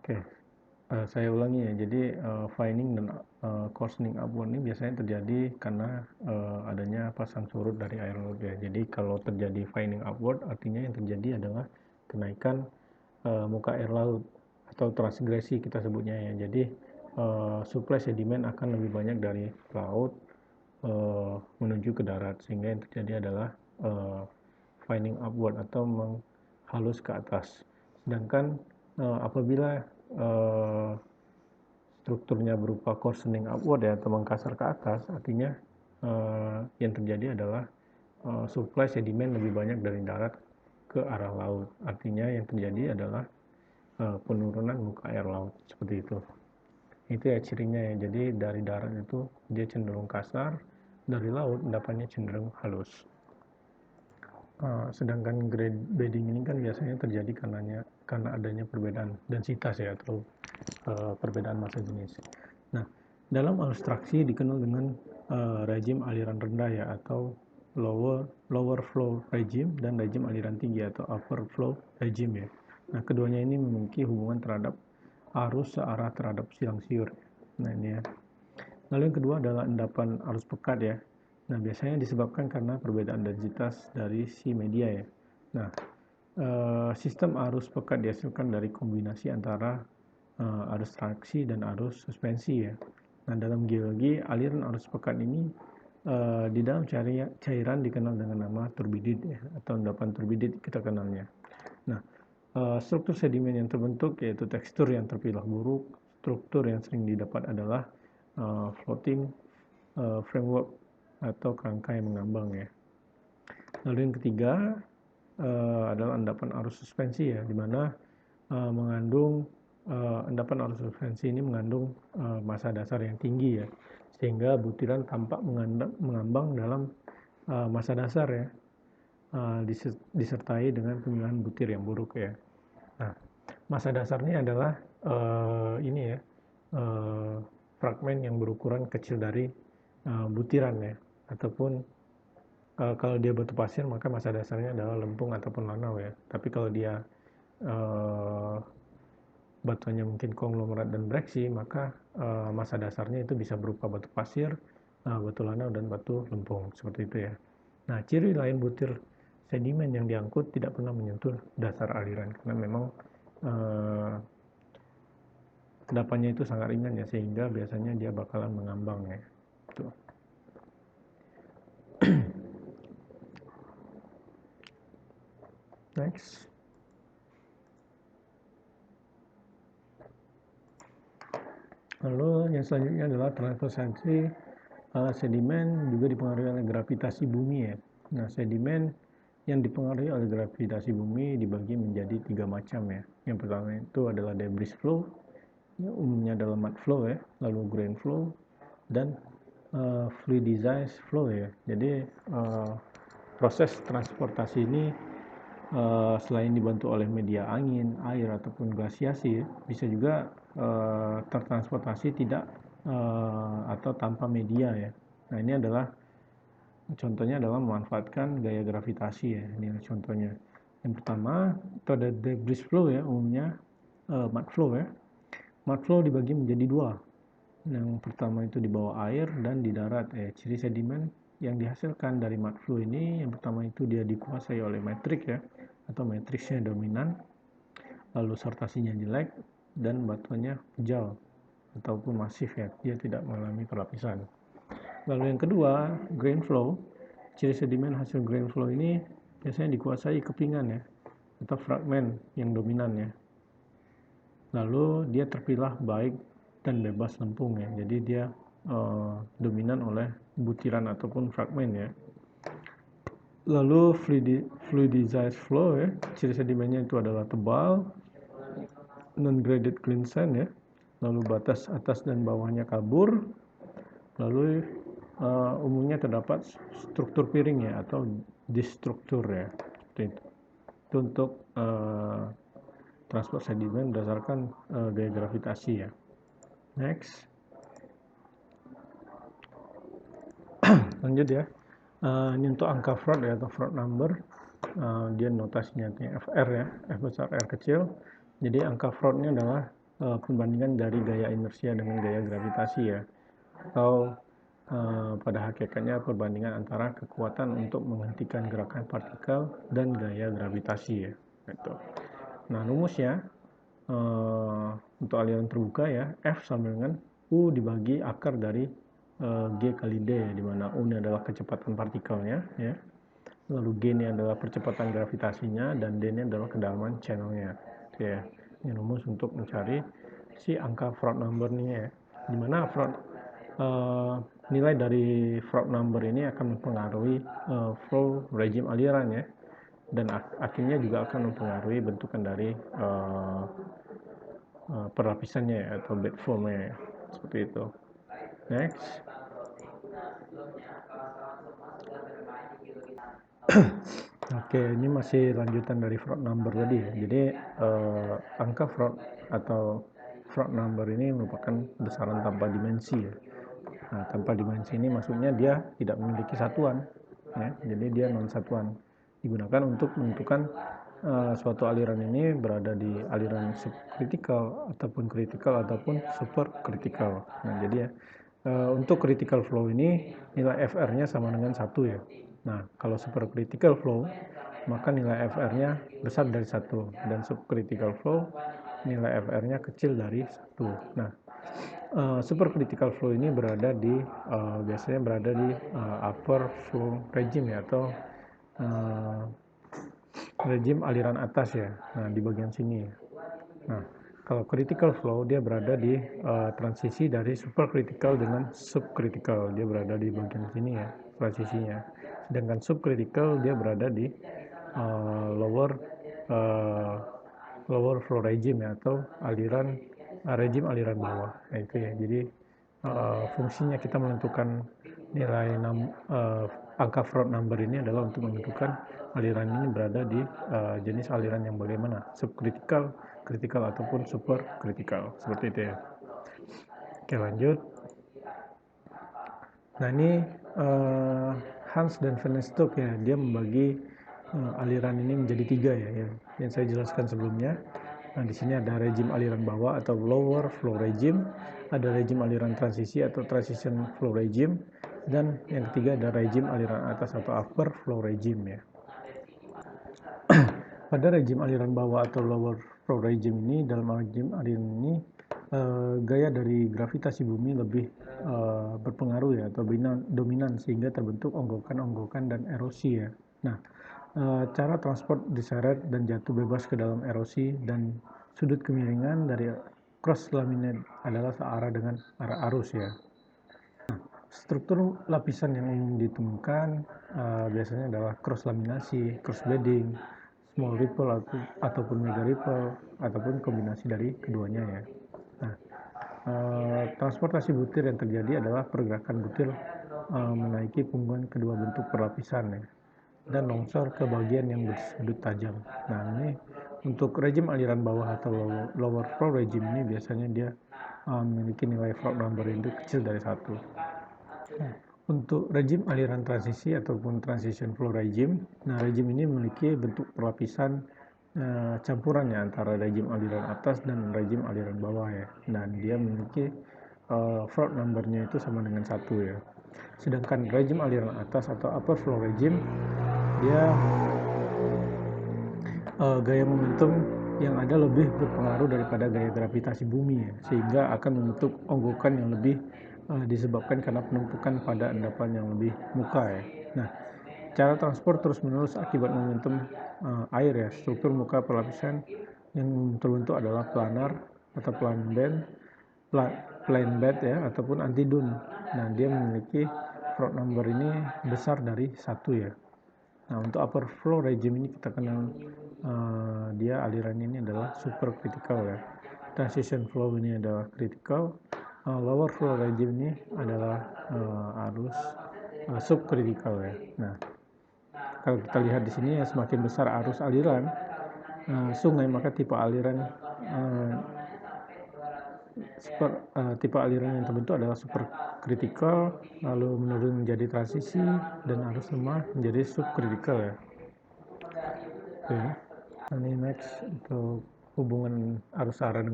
Oke, saya ulangi ya. Jadi fining dan coarsening upward ini biasanya terjadi karena adanya pasang surut dari air laut ya. Jadi kalau terjadi fining upward, artinya yang terjadi adalah kenaikan muka air laut atau transgresi kita sebutnya ya. Jadi suplai sedimen akan lebih banyak dari laut menuju ke darat, sehingga yang terjadi adalah fining upward atau menghalus ke atas. Sedangkan apabila strukturnya berupa coarsening upward ya, atau mengkasar ke atas, artinya yang terjadi adalah suplai sedimen lebih banyak dari darat ke arah laut. Artinya yang terjadi adalah penurunan muka air laut, seperti itu. Itu ya cirinya ya. Jadi dari darat itu dia cenderung kasar, dari laut endapannya cenderung halus. Sedangkan grade bedding ini kan biasanya terjadi karena adanya perbedaan densitas ya, atau perbedaan massa jenis. Nah, dalam abstraksi dikenal dengan rejim aliran rendah ya, atau lower flow regime, dan rejim aliran tinggi atau upper flow regime ya. Nah, keduanya ini memiliki hubungan terhadap arus searah terhadap silang siur. Nah, ini ya. Lalu yang kedua adalah endapan arus pekat ya. Nah, biasanya disebabkan karena perbedaan densitas dari si media ya. Nah, sistem arus pekat dihasilkan dari kombinasi antara arus traksi dan arus suspensi ya. Nah, dalam geologi, aliran arus pekat ini di dalam cairan dikenal dengan nama turbidit ya, atau endapan turbidit kita kenalnya. Nah, struktur sedimen yang terbentuk yaitu tekstur yang terpilah buruk. Struktur yang sering didapat adalah floating framework atau kerangka yang mengambang ya. Lalu yang ketiga adalah endapan arus suspensi ya, di mana mengandung endapan arus suspensi ini mengandung massa dasar yang tinggi ya, sehingga butiran tampak mengambang dalam massa dasar ya, disertai dengan pemilihan butir yang buruk ya. Nah, massa dasarnya adalah ini ya, fragmen yang berukuran kecil dari butiran ya, ataupun kalau dia batu pasir maka massa dasarnya adalah lempung ataupun lanau ya. Tapi kalau dia batuannya mungkin konglomerat dan breksi, maka massa dasarnya itu bisa berupa batu pasir, batu lanau, dan batu lempung, seperti itu ya. Nah, ciri lain butir sedimen yang diangkut tidak pernah menyentuh dasar aliran, karena memang endapannya itu sangat ringan ya, sehingga biasanya dia bakalan mengambang ya. Tuh. Next. Lalu yang selanjutnya adalah transversasi sedimen juga dipengaruhi oleh gravitasi bumi ya. Nah, sedimen yang dipengaruhi oleh gravitasi bumi dibagi menjadi 3 macam ya. Yang pertama itu adalah debris flow, ya, umumnya adalah mud flow ya, lalu grain flow, dan fluidized flow ya. Jadi proses transportasi ini selain dibantu oleh media angin, air, ataupun glasiasi, bisa juga tertransportasi tidak atau tanpa media ya. Nah, ini adalah contohnya adalah memanfaatkan gaya gravitasi ya. Ini contohnya. Yang pertama itu ada debris flow ya, umumnya mud flow ya. Mud flow dibagi menjadi dua. Yang pertama itu di bawah air dan di darat ya. Ciri sedimen yang dihasilkan dari mud flow ini, yang pertama itu dia dikuasai oleh metrik ya, atau matriksnya dominan, lalu sortasinya jelek, dan batuannya pejal ataupun masif ya, dia tidak mengalami pelapisan. Lalu yang kedua, grain flow. Ciri sedimen hasil grain flow ini biasanya dikuasai kepingan ya, atau fragmen yang dominan ya. Lalu dia terpilah baik dan bebas lempung ya, jadi dia dominan oleh butiran ataupun fragmen ya. Lalu fluidized flow ya, ciri sedimennya itu adalah tebal, non-graded clean sand ya, lalu batas atas dan bawahnya kabur, lalu umumnya terdapat struktur piring ya, atau distruktur ya. Itu untuk transport sedimen berdasarkan gaya gravitasi ya. Next. Lanjut ya. Ini untuk angka Froude ya, atau Froude number. Dia notasinya FR ya, F besar R kecil. Jadi angka Froude-nya adalah perbandingan dari gaya inersia dengan gaya gravitasi ya, atau pada hakikatnya perbandingan antara kekuatan untuk menghentikan gerakan partikel dan gaya gravitasi ya. Gitu. Nah rumusnya untuk aliran terbuka ya, F sama dengan U dibagi akar dari G kali D ya, di mana U ini adalah kecepatan partikelnya ya, lalu G ini adalah percepatan gravitasinya, dan D ini adalah kedalaman channelnya. Oke ya. Ini rumus untuk mencari si angka Froude number nih ya, dimana nilai dari Froude number ini akan mempengaruhi flow regime aliran ya, dan akhirnya juga akan mempengaruhi bentukan dari perlapisannya ya, atau bed formnya ya. Seperti itu. Next. Oke, ini masih lanjutan dari Froude number tadi ya. Jadi angka Froude atau Froude number ini merupakan besaran tanpa dimensi ya. Nah, tanpa dimensi ini maksudnya dia tidak memiliki satuan ya. Jadi dia non satuan. Digunakan untuk menentukan suatu aliran ini berada di aliran subkritikal ataupun kritikal ataupun superkritikal. Nah, jadi ya untuk critical flow ini nilai FR-nya sama dengan 1 ya. Nah, kalau supercritical flow maka nilai FR-nya besar dari 1, dan subcritical flow nilai FR-nya kecil dari 1. Nah, supercritical flow ini berada di biasanya berada di upper flow regime ya, atau regime aliran atas ya. Nah, di bagian sini. Nah, kalau critical flow dia berada di transisi dari supercritical dengan subcritical. Dia berada di bagian sini ya, transisinya. Sedangkan subcritical dia berada di lower flow regime ya, atau aliran regime aliran bawah. Nah, itu ya. Jadi fungsinya kita menentukan nilai angka Froude number ini adalah untuk menentukan aliran ini berada di jenis aliran yang bagaimana, subkritikal, kritikal ataupun superkritikal, seperti itu ya. Oke, lanjut. Nah, ini Hans dan Van Stock ya, dia membagi aliran ini menjadi 3 ya, yang saya jelaskan sebelumnya. Nah, di sini ada rejim aliran bawah atau lower flow regime, ada rejim aliran transisi atau transition flow regime, dan yang ketiga ada rejim aliran atas atau upper flow regime ya. Pada rejim aliran bawah atau lower flow regime ini, dalam rejim aliran ini gaya dari gravitasi bumi lebih berpengaruh ya, atau dominan, sehingga terbentuk onggokan-onggokan dan erosi ya. Nah, cara transport diseret dan jatuh bebas ke dalam erosi dan sudut kemiringan dari cross laminate adalah searah dengan arah arus ya. Nah, struktur lapisan yang umum ditemukan biasanya adalah cross laminasi, cross bedding, small ripple ataupun mega ripple, ataupun kombinasi dari keduanya ya. Nah, transportasi butir yang terjadi adalah pergerakan butir menaiki punggungan kedua bentuk perlapisan ya, dan longsor ke bagian yang bersudut tajam. Nah, ini untuk rejim aliran bawah atau lower flow regime ini biasanya dia memiliki nilai Froude number itu kecil dari 1. Nah, untuk rejim aliran transisi ataupun transition flow regime, nah rejim ini memiliki bentuk perlapisan campuran ya antara rejim aliran atas dan rejim aliran bawah ya. Dan dia memiliki Froude number-nya itu sama dengan 1 ya. Sedangkan rejim aliran atas atau upper flow regime dia gaya momentum yang ada lebih berpengaruh daripada gaya gravitasi bumi ya, sehingga akan membentuk onggokan yang lebih disebabkan karena penumpukan pada endapan yang lebih muka ya. Nah, cara transport terus-menerus akibat momentum air ya, struktur muka perlapisan yang terbentuk adalah planar atau plane bed ya, ataupun antidune. Nah, dia memiliki Froude number ini besar dari 1 ya. Nah, untuk upper flow regime ini kita kenal dia aliran ini adalah supercritical ya. Transition flow ini adalah critical. Lower flow regime ini adalah arus subcritical ya. Nah, kalau kita lihat di sini ya, semakin besar arus aliran sungai, maka tipe aliran yang terbentuk adalah supercritical, lalu menurun menjadi transisi, dan arus lemah menjadi subcritical ya. Oke. Ini next untuk hubungan arus arah